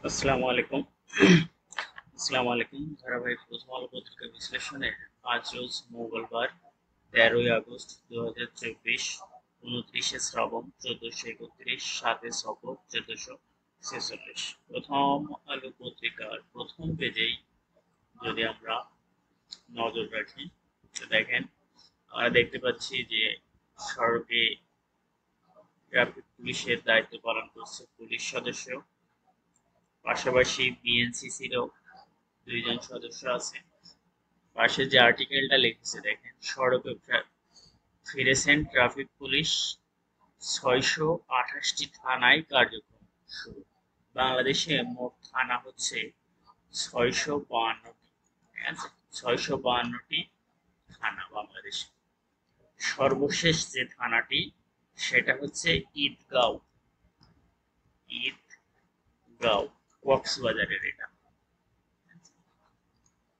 আসসালামু আলাইকুম। আসসালামু আলাইকুম। ধারাবাহিক প্রথম আলো পত্রিকা বিশ্লেষণে আজ রোজ মঙ্গলবার 13ই আগস্ট 2024, 29শে শ্রাবণ 1431, 7 সফর 1446। প্রথম আলো পত্রিকার প্রথম পেজেই যদি আমরা নজর রাখি তো দেখেন, আমরা দেখতে পাচ্ছি যে সড়কে ট্রাফিক পুলিশের দায়িত্ব পালন করছে পুলিশ সদস্য, পাশাপাশি বিএনসিসিরও 2 জন সদস্য আছে। পাশে যে আর্টিকেলটা লিখেছে দেখেন, সড়কে ফিরেছেন ট্রাফিক পুলিশ, 628টি থানায় কার্যক্রম শুরু। বাংলাদেশে মোট থানা হচ্ছে 652টি। ঠিক আছে, 652টি থানা বাংলাদেশে। সর্বশেষ যে থানাটি সেটা হচ্ছে ঈদগাঁও। ঈদগাঁও কক্সবাজারের, এটা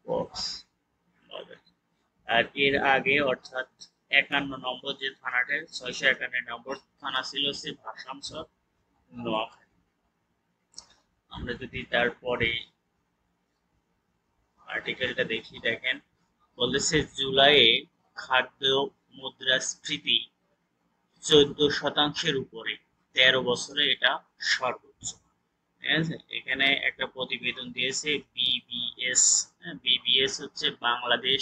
কক্সবাজার। আর এর আগে অর্থাৎ 51 নম্বর যে থানাটা, 651 নম্বর থানা ছিল সে ভাষামচর, নোয়াখালী। আমরা যদি তারপরে আর্টিকেলটা দেখি দেখেন, বলেছে জুলাইয়ে খাদ্য মুদ্রাস্ফীতি 14%-এর উপরে, 13 বছরে এটা সর্বোচ্চ। ঠিক আছে, এখানে একটা প্রতিবেদন দিয়েছে বিবিএস। বিবিএস হচ্ছে Bangladesh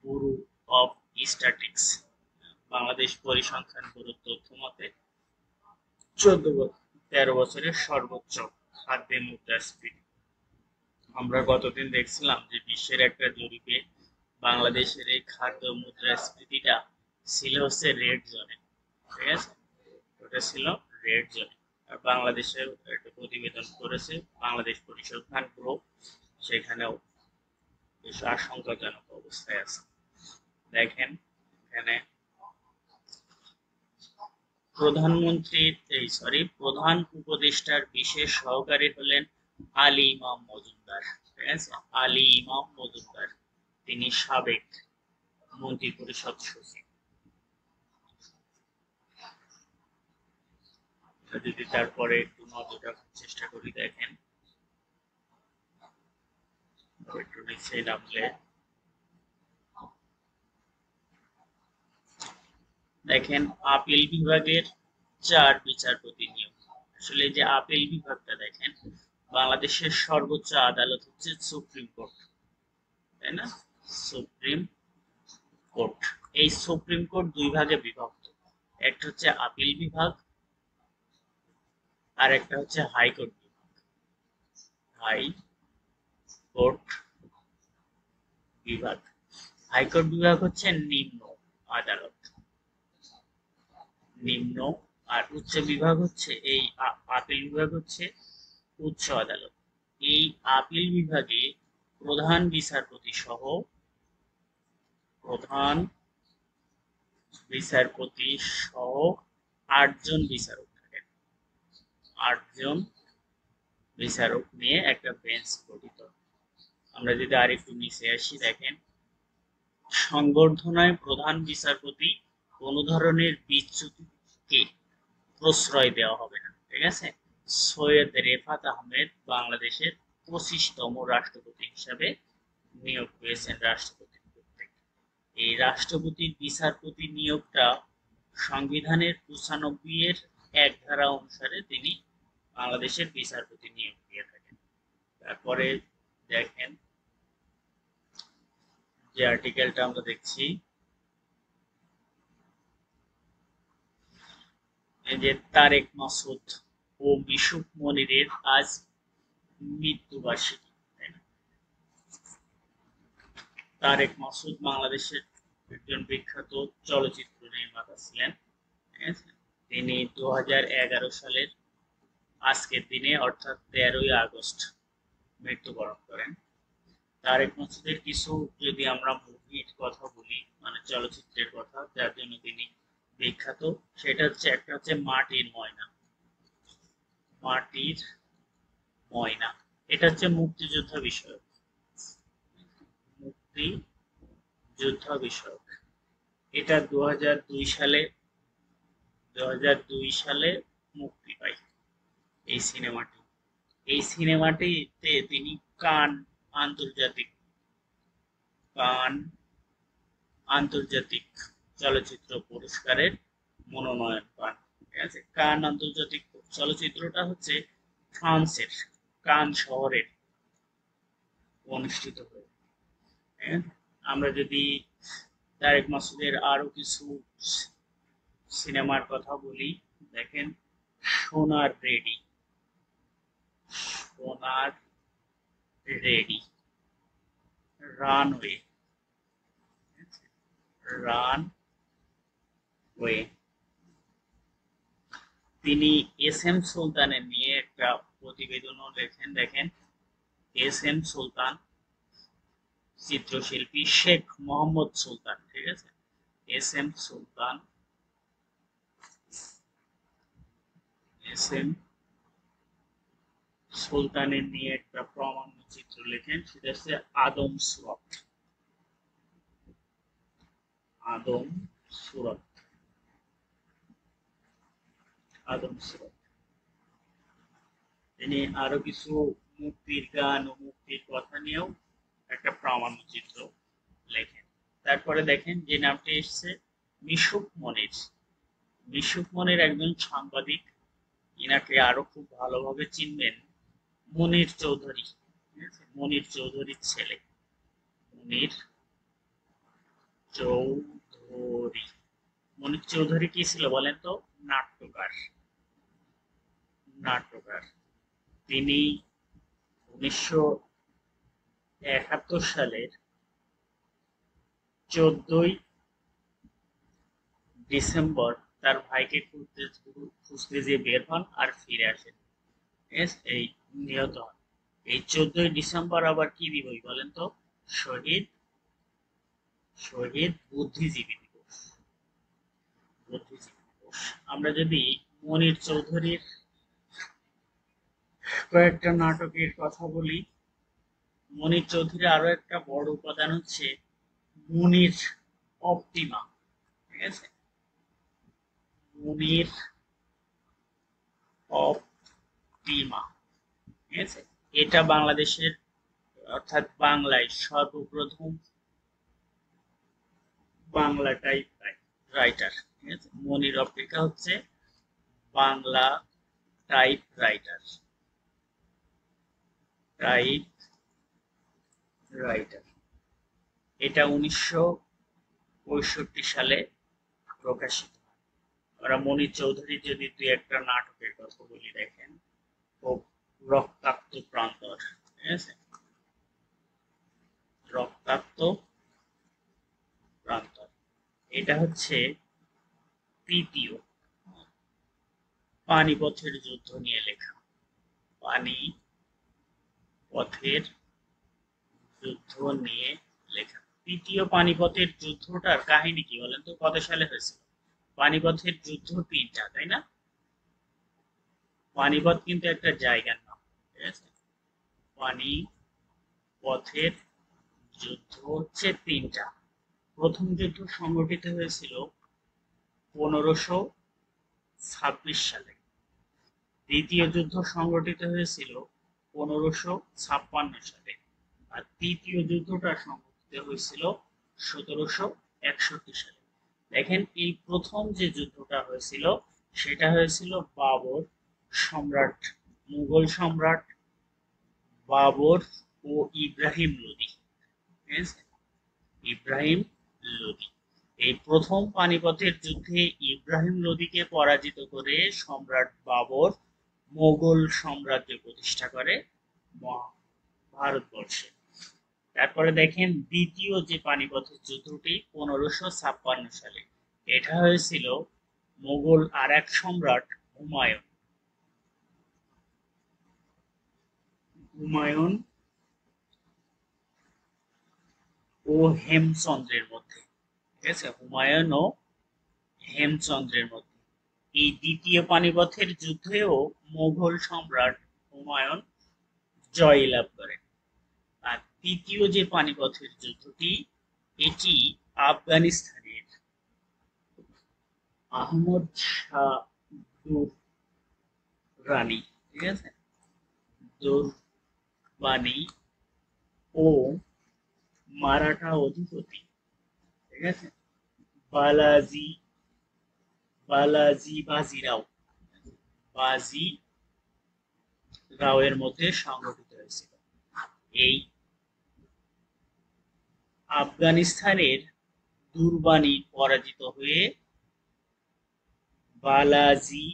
bureau of statistics, Bangladesh পরিসংখ্যান ব্যুরোর তথ্য মতে 13 বছরের সর্বোচ্চ খাদ্যের মুদ্রাস্ফীতি। আমরা গতদিন দেখছিলাম যে বিশ্বের একটা জরিপে বাংলাদেশের এই খাদ্য মুদ্রাস্ফীতিটা ছিল হচ্ছে রেড জোনে। ঠিক আছে, ওটা ছিল রেড জোনে। আর বাংলাদেশের একটা প্রতিবেদন করেছে বাংলাদেশ পরিসংখ্যান ব্যুরো, সেখানেও বেশ আশঙ্কাজনক অবস্থায় আছে। দেখেন এখানে প্রধান উপদেষ্টার বিশেষ সহকারী হলেন আলী ইমাম মজুমদার। ঠিক আছে, আলী ইমাম মজুমদার, তিনি সাবেক মন্ত্রী পরিষদ সচিব। যদি তারপরে একটু নজর রাখার চেষ্টা করি দেখেন, একটু নিচে নামলে দেখেন আপিল বিভাগের 4 বিচারপতি নিয়োগ। আসলে যে আপিল বিভাগটা দেখেন, বাংলাদেশের সর্বোচ্চ আদালত হচ্ছে সুপ্রিম কোর্ট, তাই না? Supreme court. এই সুপ্রিম কোর্ট 2 ভাগে বিভক্ত, একটা হচ্ছে আপিল বিভাগ আর একটা হচ্ছে হাইকোর্ট বিভাগ। হাই কোর্ট বিভাগ, হাইকোর্ট বিভাগ হচ্ছে নিম্ন আদালত, নিম্ন। আর উচ্চ বিভাগ হচ্ছে এই আপিল বিভাগ হচ্ছে উচ্চ আদালত। এই আপিল বিভাগে প্রধান বিচারপতি সহ প্রধান বিচারপতি সহ 8 জন বিচারক থাকেন। 8 জন বিচারক নিয়ে একটা বেঞ্চ গঠিত। আমরা যদি আরেকটু নিচে আসি দেখেন, সংবর্ধনায় প্রধান বিচারপতি কোনো ধরনের বিচ্যুতিকে প্রশ্রয় দেওয়া হবে না। ঠিক আছে, সৈয়দ রেফাত আহমেদ বাংলাদেশের 25তম রাষ্ট্রপতি হিসাবে নিয়োগ পেয়েছেন রাষ্ট্রপতির কর্তৃক। এই রাষ্ট্রপতির বিচারপতি নিয়োগটা সংবিধানের 95-এর 1 ধারা অনুসারে তিনি বাংলাদেশের বিচারপতি নিয়োগ দিয়ে থাকেন। তারপরে দেখেন যে আর্টিকেলটা আমরা দেখছি, এই যে তারেক মাসুদ ও মিশুক মনিরের আজ মৃত্যুবার্ষিকী। তারেক মাসুদ বাংলাদেশের একজন বিখ্যাত চলচ্চিত্র নির্মাতা ছিলেন। ঠিক আছে, তিনি 2011 সালের আজকের দিনে অর্থাৎ 13ই আগস্ট মৃত্যুবরণ করেন। তারেক মাসুদের কিছু যদি আমরা মুভির কথা বলি, মানে চলচ্চিত্রের কথা যার জন্য তিনি বিখ্যাত, সেটা হচ্ছে একটা হচ্ছে মাটির ময়না। মাটির ময়না, এটা হচ্ছে মুক্তিযোদ্ধা বিষয়ক, মুক্তিযোদ্ধা বিষয়ক। এটা 2002 সালে মুক্তি পায় এই সিনেমাটি। এই সিনেমাটিতে তিনি আন্তর্জাতিক কান আন্তর্জাতিক চলচ্চিত্র পুরস্কারের মনোনয়ন পান। ঠিক আছে, কান আন্তর্জাতিক চলচ্চিত্রটা হচ্ছে ফ্রান্সের কান শহরে অনুষ্ঠিত হয়। আমরা যদি তারেক মাসুদের আরো কিছু সিনেমার কথা বলি, দেখেন সোনার রেডি, সোনার রেডি, রানওয়ে, রানওয়ে। তিনি এস এম সুলতানের নিয়ে একটা প্রতিবেদনও লেখেন। দেখেন এস এম সুলতান, চিত্রশিল্পী শেখ মোহাম্মদ সুলতান। ঠিক আছে, এস এম সুলতান, এস এম সুলতানের নিয়ে একটা প্রামাণ্য চিত্র লেখেন, সেটা হচ্ছে আদম সুরত। আদম সুরত, আদম সুরত। তিনি আরো কিছু মুক্তির গান ও মুক্তির কথা নিয়েও একটা প্রামাণ্য চিত্র লেখেন। তারপরে দেখেন যে নামটি এসছে মিশুক মনির। মিশুক মনির একজন সাংবাদিক, ইনাকে আরো খুব ভালোভাবে চিনবেন মনির চৌধুরী। মনির চৌধুরীর ছেলে, মনির চৌধুরী। মনির চৌধুরী কি ছিল বলেন তো? নাট্যকার, নাট্যকার। তিনি 1971 সালের 14ই ডিসেম্বর তার ভাইকে খুঁজতে যে বের হন আর ফিরে আসেন, এই নিহত হন। এই 14ই ডিসেম্বর আবার কি দিবস বলেন তো? শহীদ শহীদ বুদ্ধিজীবী দিবস, বুদ্ধিজীবী দিবস। আমরা যদি মনির চৌধুরীর কয়েকটা নাটকের কথা বলি, মনির চৌধুরীর আরো একটা বড় উপাদান হচ্ছে মনির অপটিমা। ঠিক আছে, মনির অপটিমা। ঠিক আছে, এটা বাংলাদেশের অর্থাৎ বাংলায় সর্বপ্রথম বাংলা টাইপ রাইটার। ঠিক আছে, মনির অপটিকা হচ্ছে Bangla type writer, type writer. এটা 1965 সালে প্রকাশিত। আমরা মনির চৌধুরীর যদি দুই একটা নাটকের কথা বলি, দেখেন রক্তাক্ত প্রান্তর। ঠিক আছে, রক্তাক্ত প্রান্তর, এটা হচ্ছে তৃতীয় পানিপথের যুদ্ধ নিয়ে লেখা। পানিপথের যুদ্ধ নিয়ে লেখা। তৃতীয় পানিপথের যুদ্ধটার কাহিনী কি বলেন তো? কত সালে হয়েছিল? পানিপথের যুদ্ধ 3টা, তাই না? পানিপথ কিন্তু একটা জায়গার নাম। ঠিক আছে, পানিপথের যুদ্ধ হচ্ছে 3টা। প্রথম যুদ্ধ সংগঠিত হয়েছিল 1526 সালে। দ্বিতীয় যুদ্ধ সংগঠিত হয়েছিল 1556 সালে। আর তৃতীয় যুদ্ধটা সংগঠিত হয়েছিল 1761 সালে। দেখেন এই প্রথম যে যুদ্ধটা হয়েছিল সেটা হয়েছিল বাবর সম্রাট, মুঘল সম্রাট বাবর ও ইব্রাহিম লোদি। ঠিক আছে, ইব্রাহিম লোদি। এই প্রথম পানিপথের যুদ্ধে ইব্রাহিম লোদিকে পরাজিত করে সম্রাট বাবর মোগল সাম্রাজ্য প্রতিষ্ঠা করে ভারতবর্ষে। তারপরে দেখেন দ্বিতীয় যে পানিপথের যুদ্ধটি 1556 সালে, এটা হয়েছিল মোগল আর এক সম্রাট হুমায়ুন, হুমায়ুন ও হেমচন্দ্রের মধ্যে। ঠিক আছে, হুমায়ুন ও হেমচন্দ্রের মধ্যে। এই দ্বিতীয় পানিপথের যুদ্ধেও মোগল সম্রাট হুমায়ুন জয়লাভ করেন। আর তৃতীয় যে পানিপথের যুদ্ধটি, এটি আফগানিস্তানের আহমদ শাহ দুররানি, ঠিক আছে, দুরবানি ও মারাঠা অধিপতি, ঠিক আছে, বালাজি বাজিরাও বাজি রাওয়ের মধ্যে সংগঠিত হয়েছিল। এই আফগানিস্তানের দুরবানি পরাজিত হয়ে বালাজি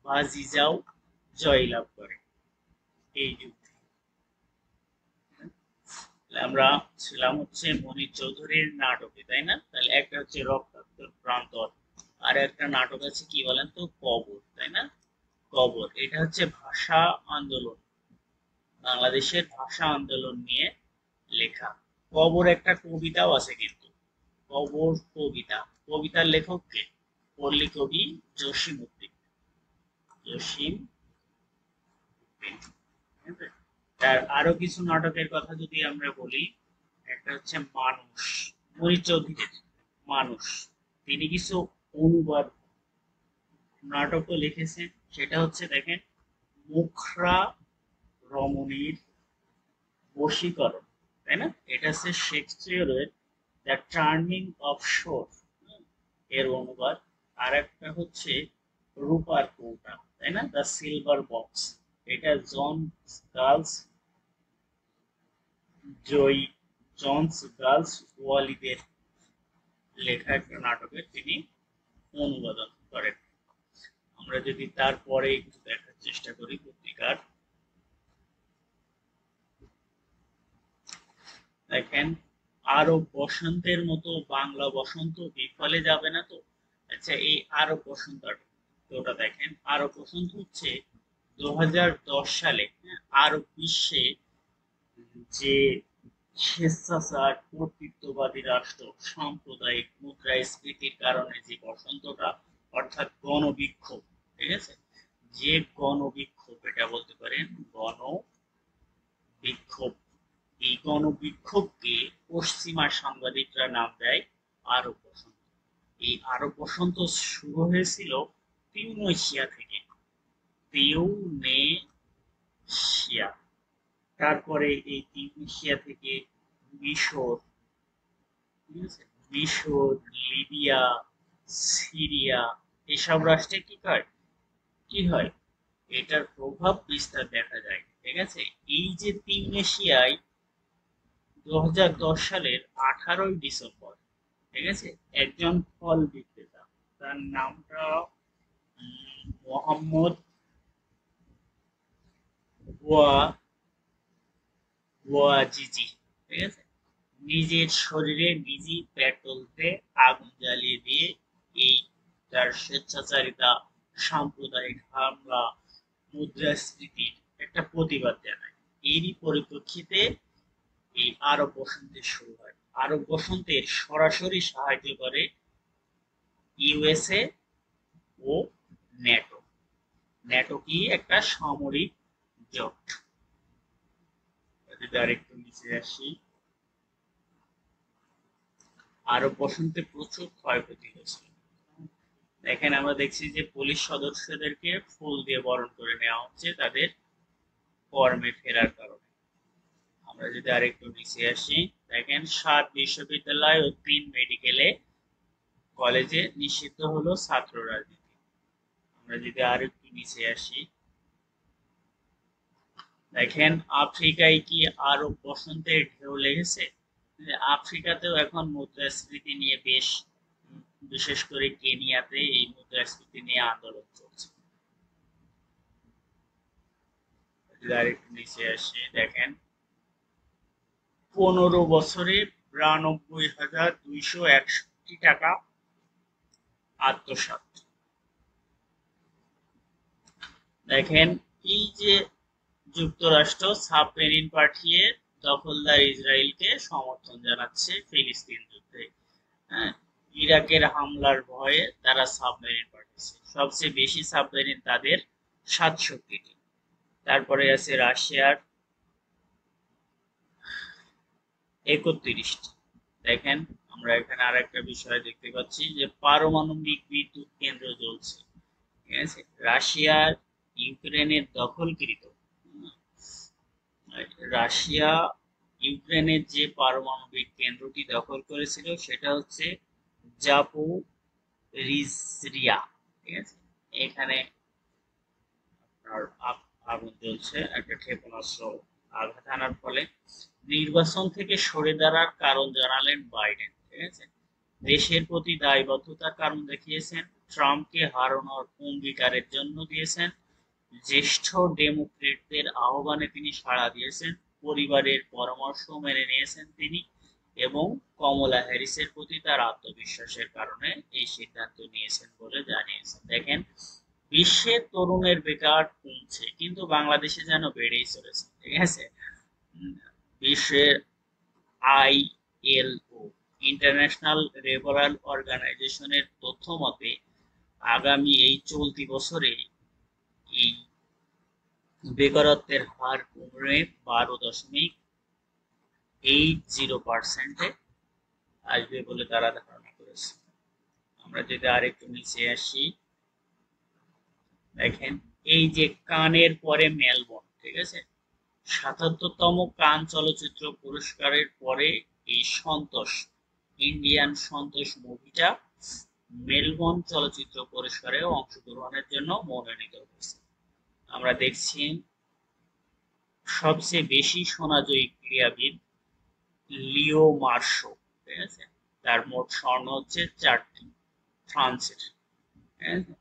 বাজিরাও জয়লাভ করে এই যুদ্ধে। আমরা ছিলাম হচ্ছে মনির চৌধুরীর নাটকে, তাই না? তাহলে একটা হচ্ছে রক্তাক্ত প্রান্তর, আর একটা নাটক আছে কি বলেন তো, কবর, তাই না? কবর, এটা হচ্ছে ভাষা আন্দোলন, বাংলাদেশের ভাষা আন্দোলন নিয়ে লেখা। কবর একটা কবিতাও আছে কিন্তু, কবর কবিতা, কবিতার লেখক কে? পল্লী কবি জসিম উদ্দিন, জসিম উদ্দিন। তার আরো কিছু নাটকের কথা যদি আমরা বলি, একটা হচ্ছে মানুষ, মনির চৌধুরীর মানুষ, তিনি কিছু অনুবাদ নাটকও লিখেছেন। সেটা হচ্ছে দেখেন, মুখরা রমণীর বশীকরণ, তাই না? এটা হচ্ছে শেক্সপিয়রের দ্য টার্নিং অফ শোর এর অনুবাদ। আর একটা হচ্ছে রূপার কৌটা, তাই না, দ্য সিলভার বক্স, এটা জন গার্লস জয় জনস গার্লস ওয়ালিদের লেখা একটা নাটকের তিনি অনুবাদন করেন। আমরা যদি তারপরে একটু দেখার চেষ্টা করি পত্রিকার, দেখেন, আরব বসন্তের মতো বাংলা বসন্ত বিফলে যাবে না তো। আচ্ছা, এই আরব বসন্ত ওটা দেখেন, আরব বসন্ত হচ্ছে 2010 সালে আরব বিশ্বে যে স্বেচ্ছাচার কর্তৃত্ববাদী রাষ্ট্র সাম্প্রদায়িক মুদ্রাস্ফীতির কারণে যে বসন্তটা, অর্থাৎ গণবিক্ষোভ, ঠিক আছে, যে গণবিক্ষোভ, এটা বলতে পারেন গণবিক্ষোভ, এই গণবিক্ষোভকে পশ্চিমা সাংবাদিকরা নাম দেয় আরব বসন্ত। এই আরব বসন্ত শুরু হয়েছিল তিউনেশিয়া থেকে, তিউনেশিয়া, তারপরে এই তিউনেশিয়া থেকে মিশর, ঠিক আছে, মিশর, লিবিয়া, সিরিয়া, এসব রাষ্ট্রে কি হয় এটার প্রভাব বিস্তার দেখা যায়, ঠিক আছে। এই যে তিউনেশিয়ায় 2010 সালের 18ই ডিসেম্বর, ঠিক আছে, একজন ফল বিক্রেতা, তার নামটা মোহাম্মদ ওয়াজিজি, ঠিক আছে, নিজের শরীরে নিজেই পেট্রোলতে আগুন জ্বালিয়ে দিয়ে এই তার স্বেচ্ছাচারিতা, সাম্প্রদায়িক হামলা, মুদ্রাস্ফীতির একটা প্রতিবাদ জানায়। এরই পরিপ্রেক্ষিতে এই আরব বসন্তের শুরু হয়। আরব বসন্তের সরাসরি সাহায্য করে ইউএসএ ও ন্যাটো। ন্যাটো কি একটা সামরিক জোট। যদি আরেকটু নিচে আসি, আরব বসন্তে প্রচুর ক্ষয়ক্ষতি হয়েছিল। দেখেন, আমরা দেখছি যে পুলিশ সদস্যদেরকে ফুল দিয়ে বরণ করে নেওয়া হচ্ছে তাদের কর্মে ফেরার কারণে। আমরা যদি আরেকটু নিচে আসি, দেখেন 7 বিশ্ববিদ্যালয় ও 3 মেডিকেলে কলেজে নিষিদ্ধ হলো ছাত্র রাজনীতি। আমরা যদি আরেকটু নিচে আসি, দেখেন আফ্রিকায় কি আরব বসন্তের ঢেউ লেগেছে। আফ্রিকাতেও এখন মুদ্রাস্ফীতি নিয়ে বেশ, বিশেষ করে কেনিয়াতে এই মুদ্রাস্ফীতি নিয়ে আন্দোলন চলছে। আরেকটু নিচে আসি, দেখেন 15 বছরে 92,261 টাকা আত্মসাৎ। দেখেন, এই যে যুক্তরাষ্ট্র সাবমেরিন পাঠিয়ে দখলদার ইসরায়েলকে সমর্থন জানাচ্ছে ফিলিস্তিন যুদ্ধে, হ্যাঁ, ইরাকের হামলার ভয়ে তারা সাবমেরিন পাঠিয়েছে, সবচেয়ে বেশি সাবমেরিন তাদের 67টি। তারপরে আছে রাশিয়ার 31টি। দেখেন, আমরা এখানে আর একটা বিষয় দেখতে পাচ্ছি যে পারমাণবিক বিদ্যুৎ কেন্দ্র জ্বলছে, ঠিক আছে, রাশিয়ার ইউক্রেনের দখলকৃত রাশিয়া ইউক্রেনের যে পারমাণবিক কেন্দ্রটি দখল করেছিল সেটা হচ্ছে জাপোরিজিয়া, ঠিক আছে। এখানে আপনার আগুন জ্বলছে, একটা ক্ষেপণাস্ত্র আঘাত আনার ফলে। নির্বাচন থেকে সরে দাঁড়ার কারণ জানালেন বাইডেন, ঠিক আছে। দেশের প্রতি দায়বদ্ধতার কারণ দেখিয়েছেন, ট্রাম্পকে হারানোর অঙ্গীকারের জন্য দিয়েছেন, জ্যেষ্ঠ ডেমোক্রেটদের আহ্বানে তিনি সাড়া দিয়েছেন, পরিবারের পরামর্শ মেনে নিয়েছেন তিনি, এবং কমলা হ্যারিসের প্রতি তার আত্মবিশ্বাসের কারণে এই সিদ্ধান্ত নিয়েছেন বলে জানিয়েছেন। দেখেন, বিশ্বের তরুণের বেকার কমছে কিন্তু বাংলাদেশে যেন বেড়েই চলেছে, ঠিক আছে। বিশ্বের আইএলও ইন্টারন্যাশনাল লেবার অর্গানাইজেশনের তথ্য মতে আগামী এই চলতি বছরে এই বেকারত্বের হার কমে 12.80% আসবে বলে তারা ধারণা করেছে। আমরা যদি আরেকটু নিচে আসি, দেখেন এই যে কানের পরে মেলবোর্ন, ঠিক আছে, ৭৭তম কান চলচ্চিত্র পুরস্কারের পরে এই সন্তোষ, ইন্ডিয়ান সন্তোষ মুভিটা মেলবোর্ন চলচ্চিত্র পুরস্কারে অংশগ্রহণের জন্য মনোনীত হয়েছে। আমরা দেখছি সবচেয়ে বেশি সোনাজয়ী ক্রীড়াবিদ লিও মার্শো, ঠিক আছে, তার মোট স্বর্ণ হচ্ছে 4টি, ফ্রান্সের, ঠিক আছে।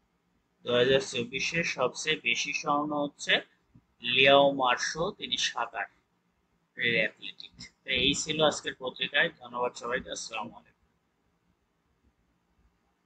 2024-এর সবচেয়ে বেশি স্বর্ণ হচ্ছে লিও মার্শো, তিনি সাঁতার অ্যাথলেটিক। এই ছিল আজকের পত্রিকায়। ধন্যবাদ সবাইকে, আসসালামু আলাইকুম।